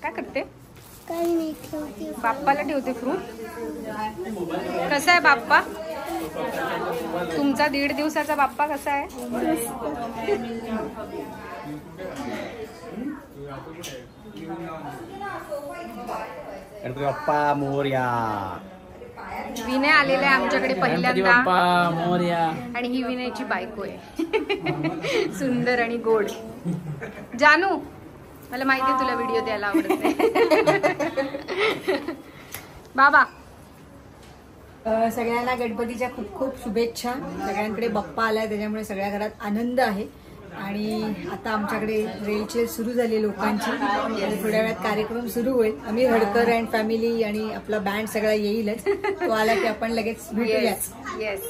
काय करते? काही नाही, ठेवते. बाप्पाला ठेवते फ्रूट. कसा आहे बाप्पा? तुमचा 1.5 दिवसाचा बाप्पा कसा आहे? गणपती बाप्पा मोरया. विनय आलेला आहे आमच्याकडे पहिल्यांदा. बाप्पा मोरया. आणि ही विनयची बायको आहे. सुंदर आणि गोड. जानू, मला माहिती आहे तुला व्हिडिओ द्यायला आवडत नाही. बाबा, सगळ्यांना गणपतीच्या खूप खूप शुभेच्छा. सगळ्यांकडे बाप्पा आलाय त्याच्यामुळे सगळ्या घरात आनंद आहे. आणि आता आमच्याकडे रेलचेल सुरू झाली लोकांची. आणि थोड्या वेळात कार्यक्रम सुरू होईल. आम्ही हडकर अँड फॅमिली आणि आपला बँड सगळा येईलच. तो आला की आपण लगेच भेटूयाच. येस,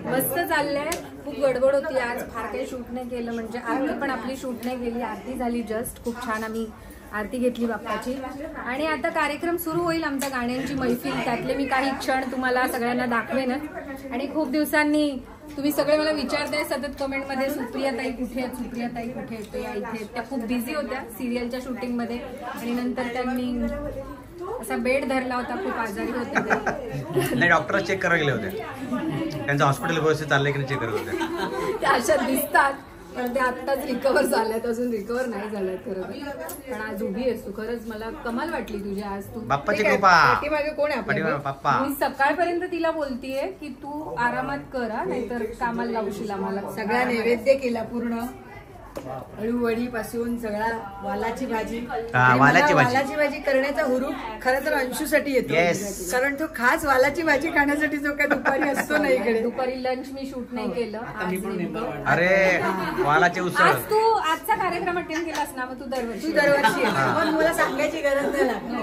मस्त चाललंय. खूप गडबड होती आज, फार काही शूट नाही केलं. म्हणजे आरती पण आपली शूट नाही केली, आरती झाली जस्ट. खूप छान आम्ही आरती घेतली बाप्पाची. आणि आता कार्यक्रम सुरू होईल आमच्या गाण्यांची मैफिल. त्यातले मी काही क्षण तुम्हाला सगळ्यांना दाखवेनच. आणि खूप दिवसांनी तुम्ही सगळे मला विचारताय सतत कमेंटमध्ये, सुप्रियाताई कुठे आहेत, सुप्रियाताई कुठे आहेत. या इथे त्या खूप बिझी होत्या सिरियलच्या शूटिंगमध्ये. आणि नंतर त्यांनी असा बेड धरला होता, खूप आजारी होते. नाही, डॉक्टर चेक करायला गेले होते. त्यांचं हॉस्पिटल व्यवस्थित चाललंय की नाही चेक करत होते. त्या अशा दिसतात, पण ते आत्ताच रिकवर झाल्यात, अजून रिकवर नाही झाल्यात खरं. पण आज उभी आहेस तू, खरंच मला कमाल वाटली तुझी आज. तू बाप्पाची कृपा. पाठीमागे कोण आहे आपल्या? बाप्पा. मी सकाळपर्यंत तिला बोलतीये की तू आरामात करा, नाहीतर कामाला लावशील आम्हाला. सगळा नैवेद्य केला पूर्ण. अळूवडी पासून सगळा वालाची भाजी. वालाची भाजी करण्याचा हुरूप खरं तर अंशूसाठी येतो. कारण तो खास वालाची भाजी खाण्यासाठी जो काय दुपारी असतो ना इकडे. दुपारी लंच मी शूट नाही केलं. अरे वालाचे उसळ. आज तू आजचा कार्यक्रम अटेंड केलास ना, मग तू दरवर्षी पण मला सांगायची गरज नाही लागली.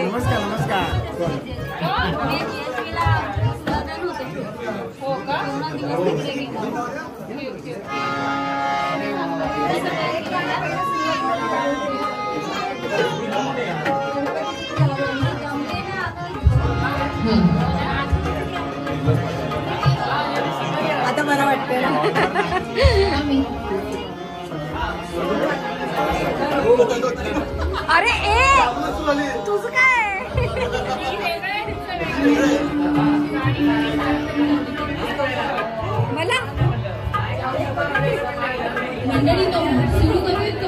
नमस्कार नमस्कार. हो का? आता मला वाटतं अरे ए तुझं काय? मला मंडळी सुरू करूया.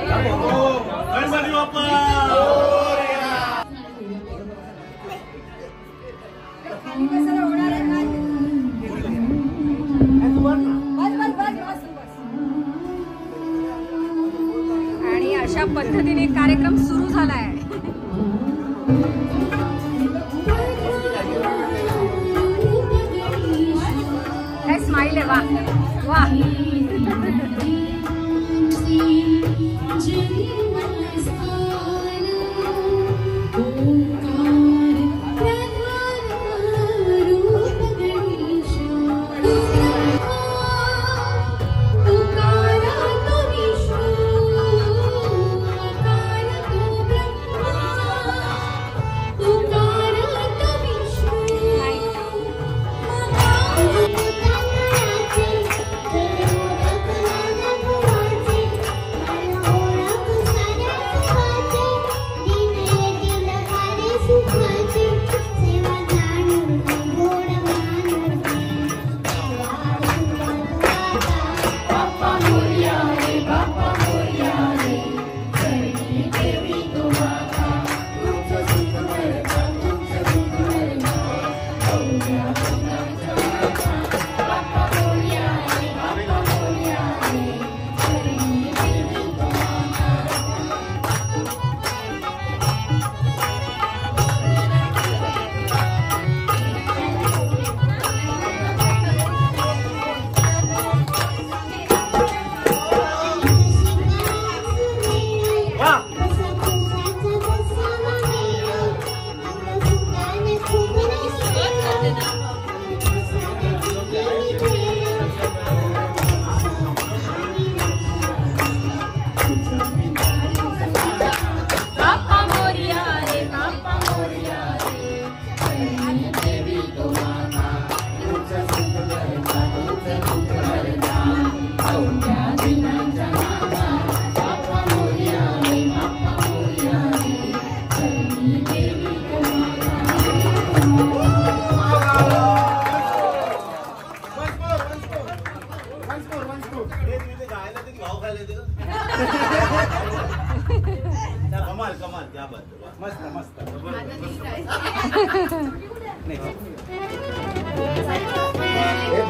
आणि अशा पद्धतीने कार्यक्रम सुरू झालाय. काय स्माइल आहे. वा वा.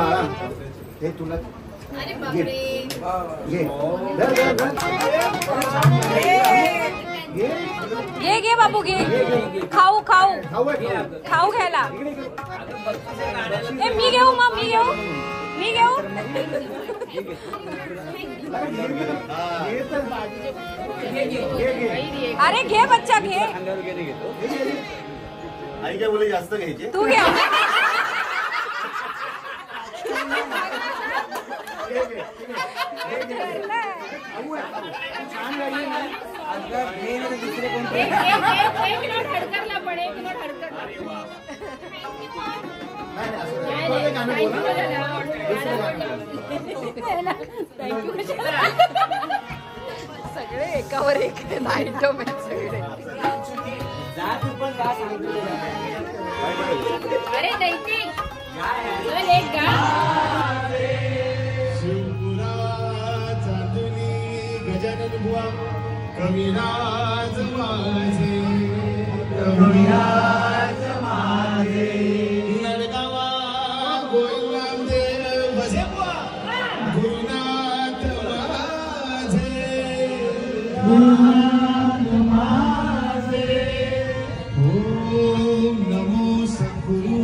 बाळा हे तुला अरे बापरे घे घे घे बाबू घे खाऊ खाऊ खाऊ घ्यायला मी घेऊ मग मी घेऊ अरे घे बच्चा घे आई काय बोले जास्त घ्यायचे तू घे सगळे एकावर एक आयटम आहेत सगळे अरे नैतिक एक गा गजानन बुवा कविराज माझे कविराज माझे नरगावा गोविंदरामदेव बसे बुवा गुरुनाथ माझे ओम नमो सद्गुरु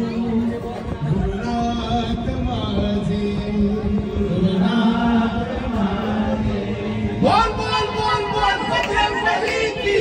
गुरुनाथ माझे बोल बोल बोल बोल बजरंगबली की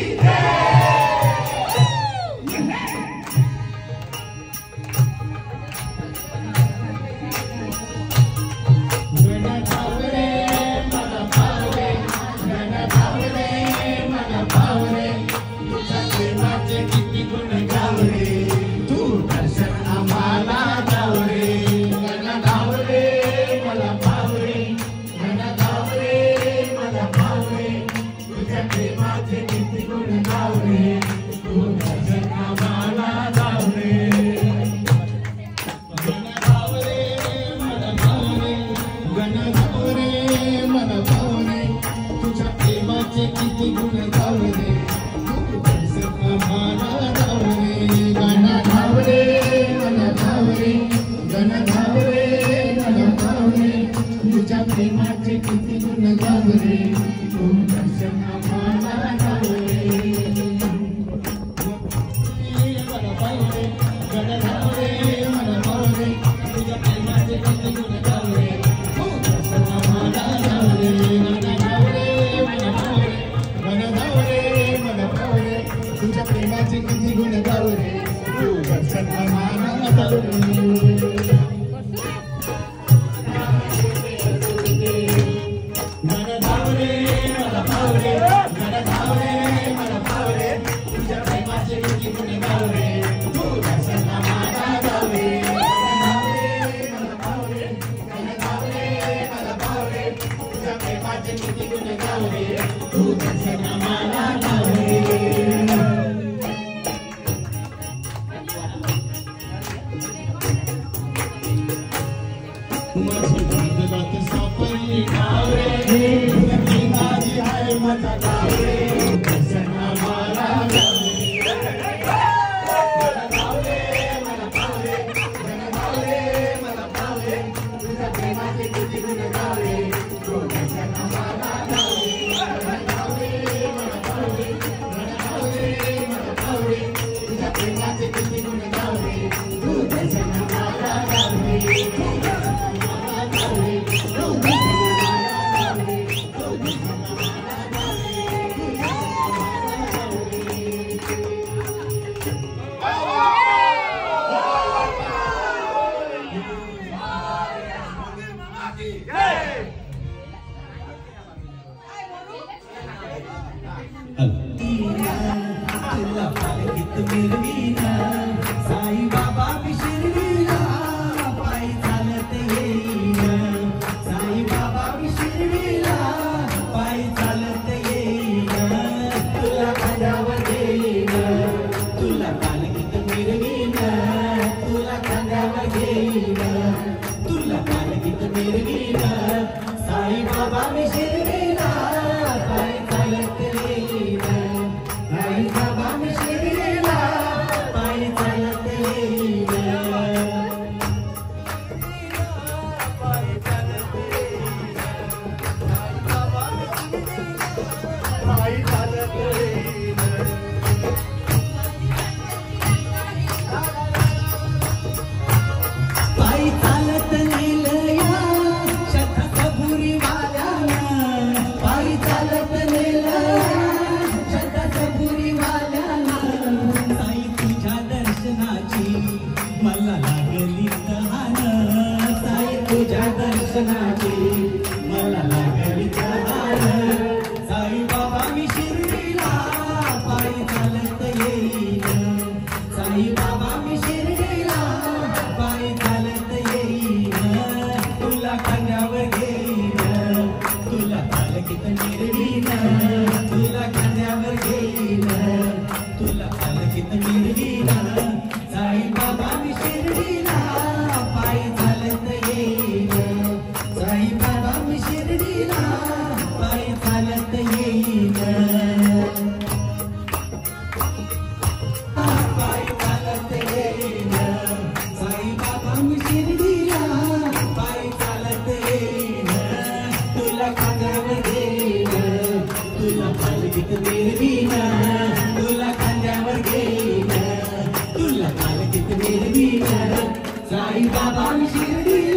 मला लागली तहान साई तुझ्या दर्शनाची मला लागली तहान साई बाबा मी शिर्डीला पायी चालत येईन साई बाबा मी शिर्डीला पायी चालत येईन तुला खांद्यावर घेईन तुला पालखीत मिरवीन तुला खांद्यावर घेईन तुला पालखीत मिरवीन साई बाबा मी शिर्डीला पायी चालत येईन साई बाबा मी शिर्डीला पायी चालत येईन पायी चालत येईन साई बाबा मी शिर्डीला पायी चालत येईन तुला खांद्यावर घेईन तुला पालखीत मिरवीन तुला खांद्यावर घेईन तुला पालखीत मिरवीन साई बाबा मी शिर्डीला